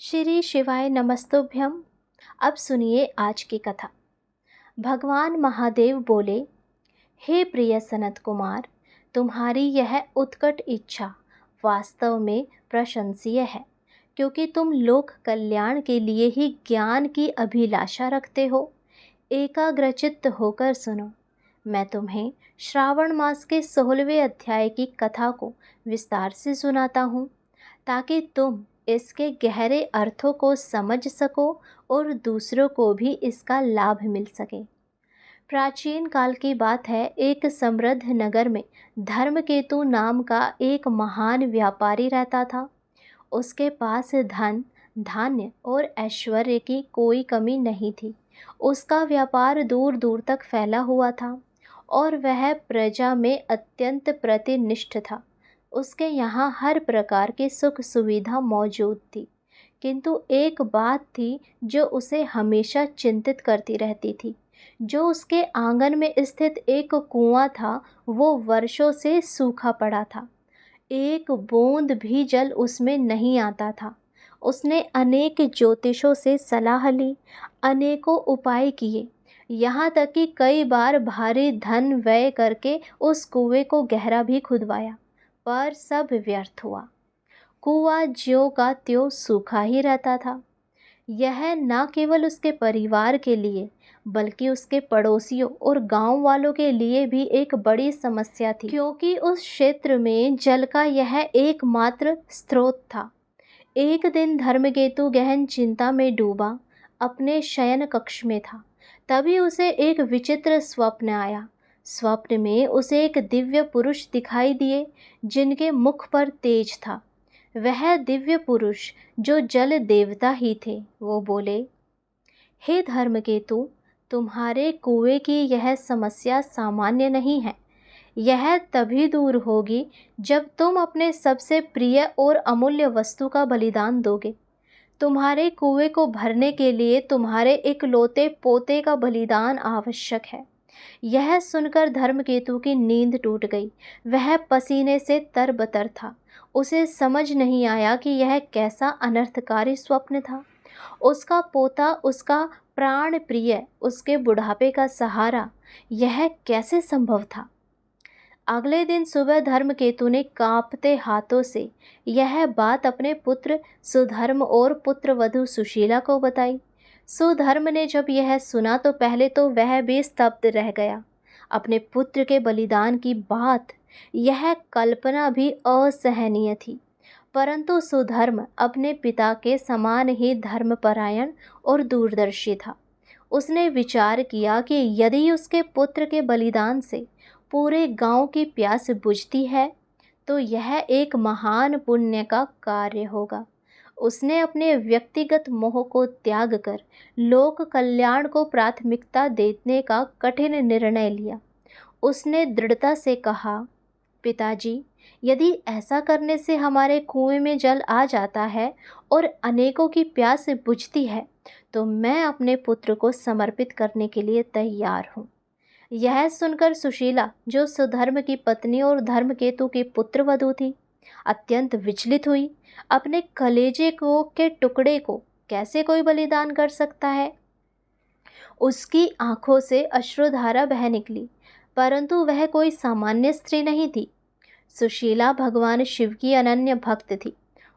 श्री शिवाय नमस्तुभ्यम। अब सुनिए आज की कथा। भगवान महादेव बोले, हे प्रिय सनत कुमार, तुम्हारी यह उत्कट इच्छा वास्तव में प्रशंसीय है, क्योंकि तुम लोक कल्याण के लिए ही ज्ञान की अभिलाषा रखते हो। एकाग्रचित्त होकर सुनो। मैं तुम्हें श्रावण मास के 16वें अध्याय की कथा को विस्तार से सुनाता हूँ, ताकि तुम इसके गहरे अर्थों को समझ सको और दूसरों को भी इसका लाभ मिल सके। प्राचीन काल की बात है। एक समृद्ध नगर में धर्मकेतु नाम का एक महान व्यापारी रहता था। उसके पास धन, धान्य और ऐश्वर्य की कोई कमी नहीं थी। उसका व्यापार दूर दूर तक फैला हुआ था और वह प्रजा में अत्यंत प्रतिनिष्ठ था। उसके यहाँ हर प्रकार की सुख सुविधा मौजूद थी, किंतु एक बात थी जो उसे हमेशा चिंतित करती रहती थी। जो उसके आंगन में स्थित एक कुआं था, वो वर्षों से सूखा पड़ा था। एक बूंद भी जल उसमें नहीं आता था। उसने अनेक ज्योतिषों से सलाह ली, अनेकों उपाय किए, यहाँ तक कि कई बार भारी धन व्यय करके उस कुएं को गहरा भी खुदवाया, पर सब व्यर्थ हुआ। कुआं ज्यों का त्यों सूखा ही रहता था। यह न केवल उसके परिवार के लिए बल्कि उसके पड़ोसियों और गांव वालों के लिए भी एक बड़ी समस्या थी, क्योंकि उस क्षेत्र में जल का यह एकमात्र स्रोत था। एक दिन धर्मकेतु गहन चिंता में डूबा अपने शयन कक्ष में था। तभी उसे एक विचित्र स्वप्न आया। स्वप्न में उसे एक दिव्य पुरुष दिखाई दिए, जिनके मुख पर तेज था। वह दिव्य पुरुष जो जल देवता ही थे। वो बोले, हे धर्मकेतु, तुम्हारे कुएं की यह समस्या सामान्य नहीं है। यह तभी दूर होगी जब तुम अपने सबसे प्रिय और अमूल्य वस्तु का बलिदान दोगे। तुम्हारे कुएं को भरने के लिए तुम्हारे इकलौते पोते का बलिदान आवश्यक है। यह सुनकर धर्मकेतु की नींद टूट गई। वह पसीने से तरबतर था। उसे समझ नहीं आया कि यह कैसा अनर्थकारी स्वप्न था। उसका पोता, उसका प्राण प्रिय, उसके बुढ़ापे का सहारा, यह कैसे संभव था। अगले दिन सुबह धर्मकेतु ने कांपते हाथों से यह बात अपने पुत्र सुधर्म और पुत्रवधू सुशीला को बताई। सुधर्म ने जब यह सुना तो पहले तो वह भी स्तब्ध रह गया। अपने पुत्र के बलिदान की बात, यह कल्पना भी असहनीय थी। परंतु सुधर्म अपने पिता के समान ही धर्मपरायण और दूरदर्शी था। उसने विचार किया कि यदि उसके पुत्र के बलिदान से पूरे गांव की प्यास बुझती है तो यह एक महान पुण्य का कार्य होगा। उसने अपने व्यक्तिगत मोह को त्याग कर लोक कल्याण को प्राथमिकता देने का कठिन निर्णय लिया। उसने दृढ़ता से कहा, पिताजी, यदि ऐसा करने से हमारे कुएं में जल आ जाता है और अनेकों की प्यास बुझती है, तो मैं अपने पुत्र को समर्पित करने के लिए तैयार हूँ। यह सुनकर सुशीला, जो सुधर्म की पत्नी और धर्मकेतु की पुत्रवधू थी, अत्यंत विचलित हुई। अपने कलेजे को के टुकड़े को कैसे कोई बलिदान कर सकता है। उसकी आंखों से अश्रुधारा बह निकली, परंतु वह कोई सामान्य स्त्री नहीं थी। सुशीला भगवान शिव की अनन्य भक्त थी।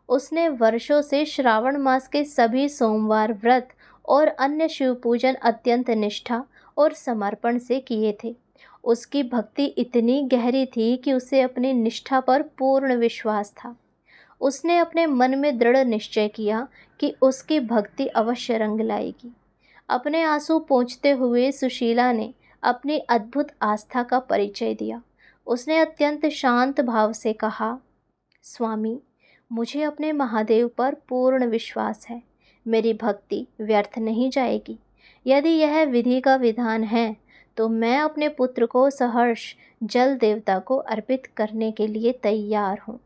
उसने वर्षों से श्रावण मास के सभी सोमवार व्रत और अन्य शिव पूजन अत्यंत निष्ठा और समर्पण से किए थे। उसकी भक्ति इतनी गहरी थी कि उसे अपनी निष्ठा पर पूर्ण विश्वास था। उसने अपने मन में दृढ़ निश्चय किया कि उसकी भक्ति अवश्य रंग लाएगी। अपने आंसू पोंछते हुए सुशीला ने अपनी अद्भुत आस्था का परिचय दिया। उसने अत्यंत शांत भाव से कहा, स्वामी, मुझे अपने महादेव पर पूर्ण विश्वास है। मेरी भक्ति व्यर्थ नहीं जाएगी। यदि यह विधि का विधान है तो मैं अपने पुत्र को सहर्ष जल देवता को अर्पित करने के लिए तैयार हूँ।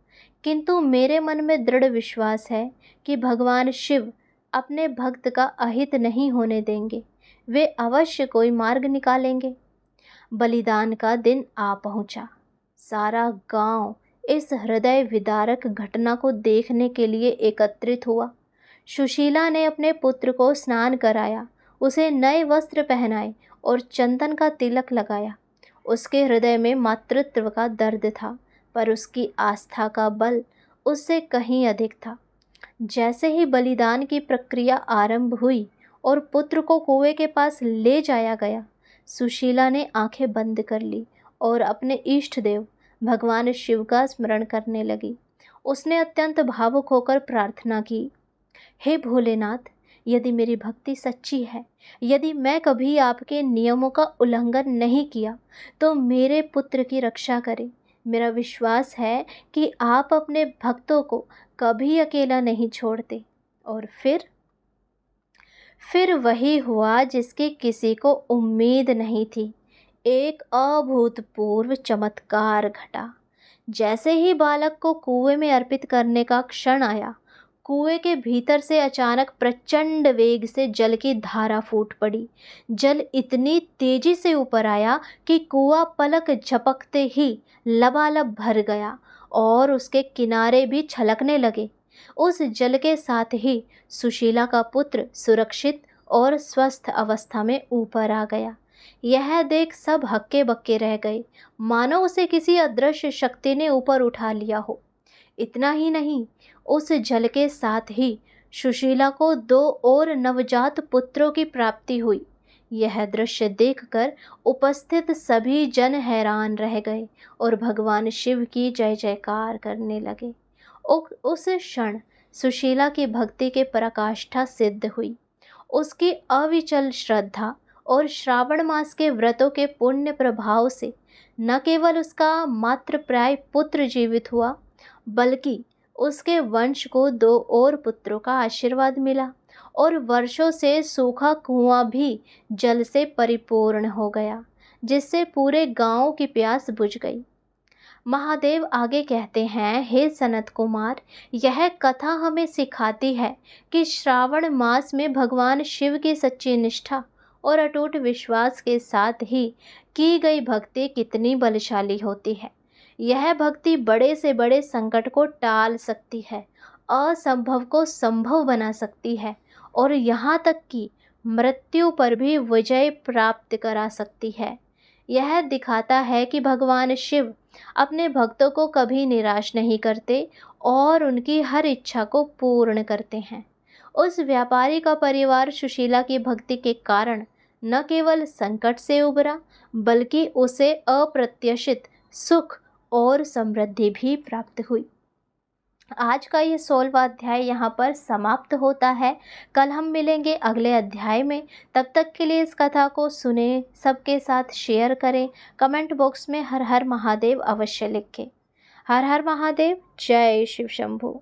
किंतु मेरे मन में दृढ़ विश्वास है कि भगवान शिव अपने भक्त का अहित नहीं होने देंगे। वे अवश्य कोई मार्ग निकालेंगे। बलिदान का दिन आ पहुंचा। सारा गांव इस हृदय विदारक घटना को देखने के लिए एकत्रित हुआ। सुशीला ने अपने पुत्र को स्नान कराया, उसे नए वस्त्र पहनाए और चंदन का तिलक लगाया। उसके हृदय में मातृत्व का दर्द था, पर उसकी आस्था का बल उससे कहीं अधिक था। जैसे ही बलिदान की प्रक्रिया आरंभ हुई और पुत्र को कुएं के पास ले जाया गया, सुशीला ने आंखें बंद कर ली और अपने इष्ट देव भगवान शिव का स्मरण करने लगी। उसने अत्यंत भावुक होकर प्रार्थना की, हे भोलेनाथ, यदि मेरी भक्ति सच्ची है, यदि मैं कभी आपके नियमों का उल्लंघन नहीं किया, तो मेरे पुत्र की रक्षा करें। मेरा विश्वास है कि आप अपने भक्तों को कभी अकेला नहीं छोड़ते। और फिर वही हुआ जिसकी किसी को उम्मीद नहीं थी। एक अभूतपूर्व चमत्कार घटा। जैसे ही बालक को कुएं में अर्पित करने का क्षण आया, कुएं के भीतर से अचानक प्रचंड वेग से जल की धारा फूट पड़ी। जल इतनी तेजी से ऊपर आया कि कुआं पलक झपकते ही लबालब भर गया और उसके किनारे भी छलकने लगे। उस जल के साथ ही सुशीला का पुत्र सुरक्षित और स्वस्थ अवस्था में ऊपर आ गया। यह देख सब हक्के बक्के रह गए, मानो उसे किसी अदृश्य शक्ति ने ऊपर उठा लिया हो। इतना ही नहीं, उस जल के साथ ही सुशीला को 2 और नवजात पुत्रों की प्राप्ति हुई। यह दृश्य देखकर उपस्थित सभी जन हैरान रह गए और भगवान शिव की जय जयकार करने लगे। उस क्षण सुशीला की भक्ति के पराकाष्ठा सिद्ध हुई। उसकी अविचल श्रद्धा और श्रावण मास के व्रतों के पुण्य प्रभाव से न केवल उसका मातृप्राय पुत्र जीवित हुआ, बल्कि उसके वंश को 2 और पुत्रों का आशीर्वाद मिला और वर्षों से सूखा कुआं भी जल से परिपूर्ण हो गया, जिससे पूरे गांव की प्यास बुझ गई। महादेव आगे कहते हैं, हे सनत कुमार, यह कथा हमें सिखाती है कि श्रावण मास में भगवान शिव की सच्ची निष्ठा और अटूट विश्वास के साथ ही की गई भक्ति कितनी बलशाली होती है। यह भक्ति बड़े से बड़े संकट को टाल सकती है, असंभव को संभव बना सकती है और यहाँ तक कि मृत्यु पर भी विजय प्राप्त करा सकती है। यह दिखाता है कि भगवान शिव अपने भक्तों को कभी निराश नहीं करते और उनकी हर इच्छा को पूर्ण करते हैं। उस व्यापारी का परिवार सुशीला की भक्ति के कारण न केवल संकट से उबरा, बल्कि उसे अप्रत्याशित सुख और समृद्धि भी प्राप्त हुई। आज का ये 16वां अध्याय यहाँ पर समाप्त होता है। कल हम मिलेंगे अगले अध्याय में। तब तक के लिए इस कथा को सुने, सबके साथ शेयर करें, कमेंट बॉक्स में हर हर महादेव अवश्य लिखें। हर हर महादेव, जय शिव शंभू।